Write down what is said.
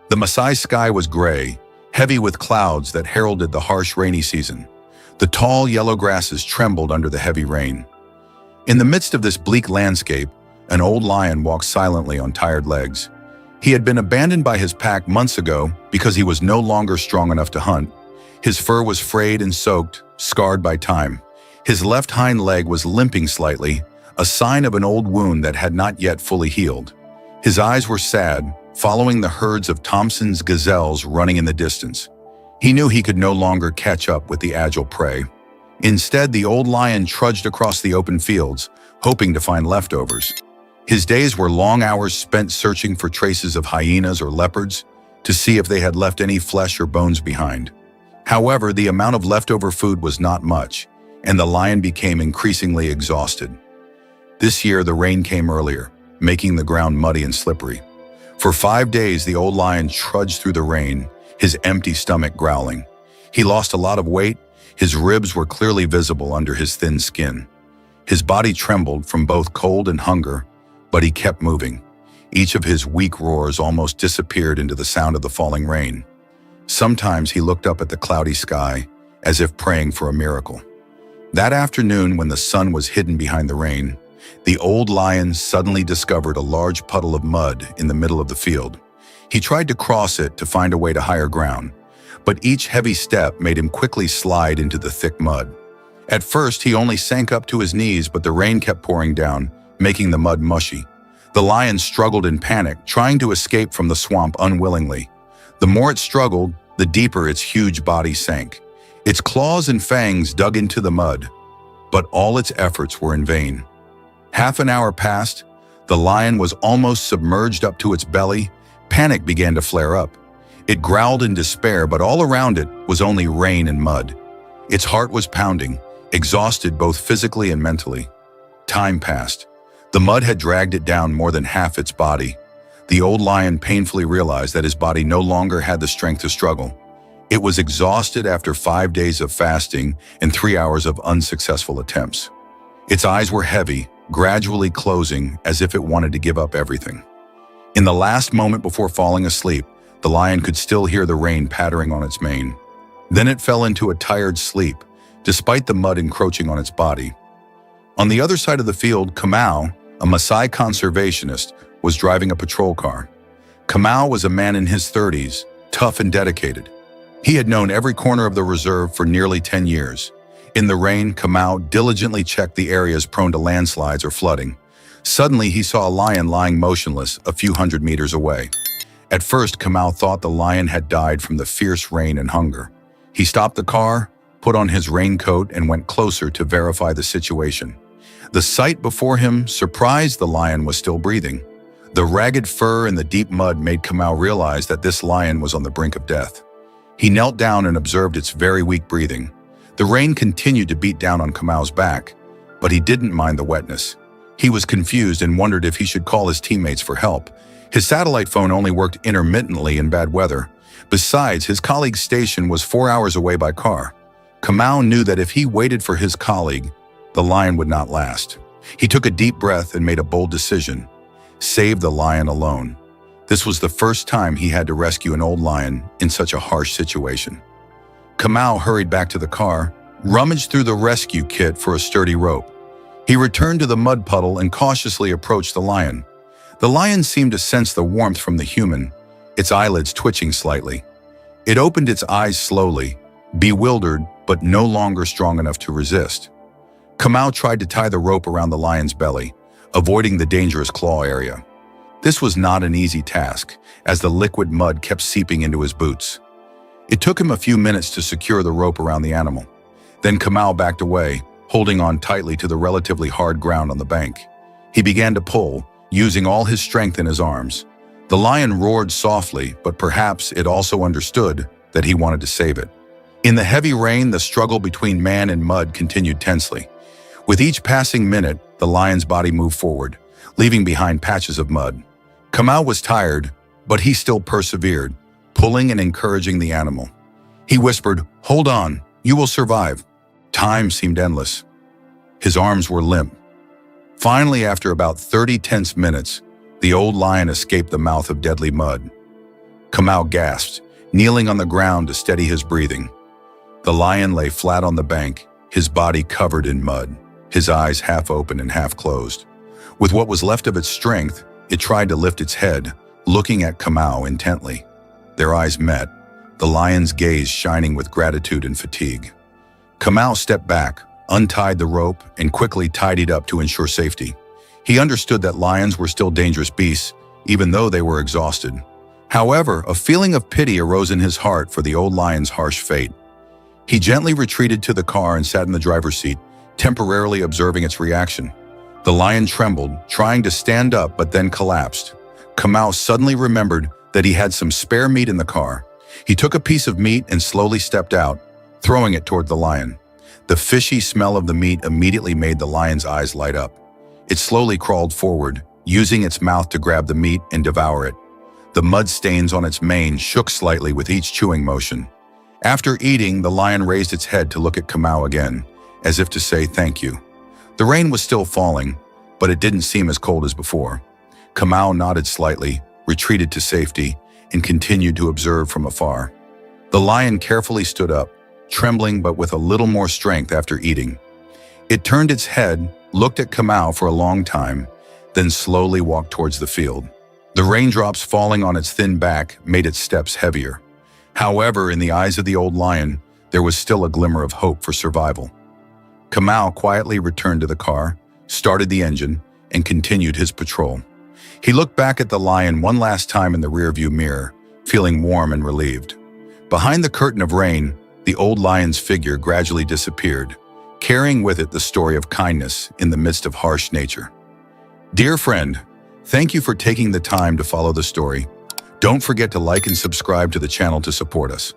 The Maasai sky was gray, heavy with clouds that heralded the harsh rainy season. The tall yellow grasses trembled under the heavy rain. In the midst of this bleak landscape, an old lion walked silently on tired legs. He had been abandoned by his pack months ago because he was no longer strong enough to hunt. His fur was frayed and soaked, scarred by time. His left hind leg was limping slightly, a sign of an old wound that had not yet fully healed. His eyes were sad, following the herds of Thompson's gazelles running in the distance. He knew he could no longer catch up with the agile prey. Instead, the old lion trudged across the open fields, hoping to find leftovers. His days were long hours spent searching for traces of hyenas or leopards to see if they had left any flesh or bones behind. However, the amount of leftover food was not much, and the lion became increasingly exhausted. This year, the rain came earlier, making the ground muddy and slippery. For 5 days, the old lion trudged through the rain, his empty stomach growling. He lost a lot of weight. His ribs were clearly visible under his thin skin. His body trembled from both cold and hunger, but he kept moving. Each of his weak roars almost disappeared into the sound of the falling rain. Sometimes he looked up at the cloudy sky, as if praying for a miracle. That afternoon, when the sun was hidden behind the rain, the old lion suddenly discovered a large puddle of mud in the middle of the field. He tried to cross it to find a way to higher ground, but each heavy step made him quickly slide into the thick mud. At first, he only sank up to his knees, but the rain kept pouring down, making the mud mushy. The lion struggled in panic, trying to escape from the swamp unwillingly. The more it struggled, the deeper its huge body sank. Its claws and fangs dug into the mud, but all its efforts were in vain. Half an hour passed. The lion was almost submerged up to its belly. Panic began to flare up. It growled in despair, but all around it was only rain and mud. Its heart was pounding, exhausted both physically and mentally. Time passed. The mud had dragged it down more than half its body. The old lion painfully realized that his body no longer had the strength to struggle. It was exhausted after 5 days of fasting and 3 hours of unsuccessful attempts. Its eyes were heavy, gradually closing as if it wanted to give up everything. In the last moment before falling asleep, the lion could still hear the rain pattering on its mane. Then it fell into a tired sleep, despite the mud encroaching on its body. On the other side of the field, Kamau, a Maasai conservationist, was driving a patrol car. Kamau was a man in his 30s, tough and dedicated. He had known every corner of the reserve for nearly 10 years. In the rain, Kamau diligently checked the areas prone to landslides or flooding. Suddenly, he saw a lion lying motionless a few hundred meters away. At first, Kamau thought the lion had died from the fierce rain and hunger. He stopped the car, put on his raincoat, and went closer to verify the situation. The sight before him surprised the lion was still breathing. The ragged fur and the deep mud made Kamau realize that this lion was on the brink of death. He knelt down and observed its very weak breathing. The rain continued to beat down on Kamau's back, but he didn't mind the wetness. He was confused and wondered if he should call his teammates for help. His satellite phone only worked intermittently in bad weather. Besides, his colleague's station was 4 hours away by car. Kamau knew that if he waited for his colleague, the lion would not last. He took a deep breath and made a bold decision: save the lion alone. This was the first time he had to rescue an old lion in such a harsh situation. Kamau hurried back to the car, rummaged through the rescue kit for a sturdy rope. He returned to the mud puddle and cautiously approached the lion. The lion seemed to sense the warmth from the human, its eyelids twitching slightly. It opened its eyes slowly, bewildered but no longer strong enough to resist. Kamau tried to tie the rope around the lion's belly, avoiding the dangerous claw area. This was not an easy task, as the liquid mud kept seeping into his boots. It took him a few minutes to secure the rope around the animal. Then Kamau backed away, holding on tightly to the relatively hard ground on the bank. He began to pull, using all his strength in his arms. The lion roared softly, but perhaps it also understood that he wanted to save it. In the heavy rain, the struggle between man and mud continued tensely. With each passing minute, the lion's body moved forward, leaving behind patches of mud. Kamau was tired, but he still persevered, pulling and encouraging the animal. He whispered, "Hold on, you will survive." Time seemed endless. His arms were limp. Finally, after about 30 tense minutes, the old lion escaped the mouth of deadly mud. Kamau gasped, kneeling on the ground to steady his breathing. The lion lay flat on the bank, his body covered in mud, his eyes half open and half closed. With what was left of its strength, it tried to lift its head, looking at Kamau intently. Their eyes met, the lion's gaze shining with gratitude and fatigue. Kamau stepped back, untied the rope, and quickly tidied up to ensure safety. He understood that lions were still dangerous beasts, even though they were exhausted. However, a feeling of pity arose in his heart for the old lion's harsh fate. He gently retreated to the car and sat in the driver's seat, temporarily observing its reaction. The lion trembled, trying to stand up but then collapsed. Kamau suddenly remembered that he had some spare meat in the car. He took a piece of meat and slowly stepped out, throwing it toward the lion. The fishy smell of the meat immediately made the lion's eyes light up. It slowly crawled forward, using its mouth to grab the meat and devour it. The mud stains on its mane shook slightly with each chewing motion. After eating, the lion raised its head to look at Kamau again, as if to say thank you. The rain was still falling, but it didn't seem as cold as before. Kamau nodded slightly, retreated to safety, and continued to observe from afar. The lion carefully stood up, trembling but with a little more strength after eating. It turned its head, looked at Kamau for a long time, then slowly walked towards the field. The raindrops falling on its thin back made its steps heavier. However, in the eyes of the old lion, there was still a glimmer of hope for survival. Kamau quietly returned to the car, started the engine, and continued his patrol. He looked back at the lion one last time in the rearview mirror, feeling warm and relieved. Behind the curtain of rain, the old lion's figure gradually disappeared, carrying with it the story of kindness in the midst of harsh nature. Dear friend, thank you for taking the time to follow the story. Don't forget to like and subscribe to the channel to support us.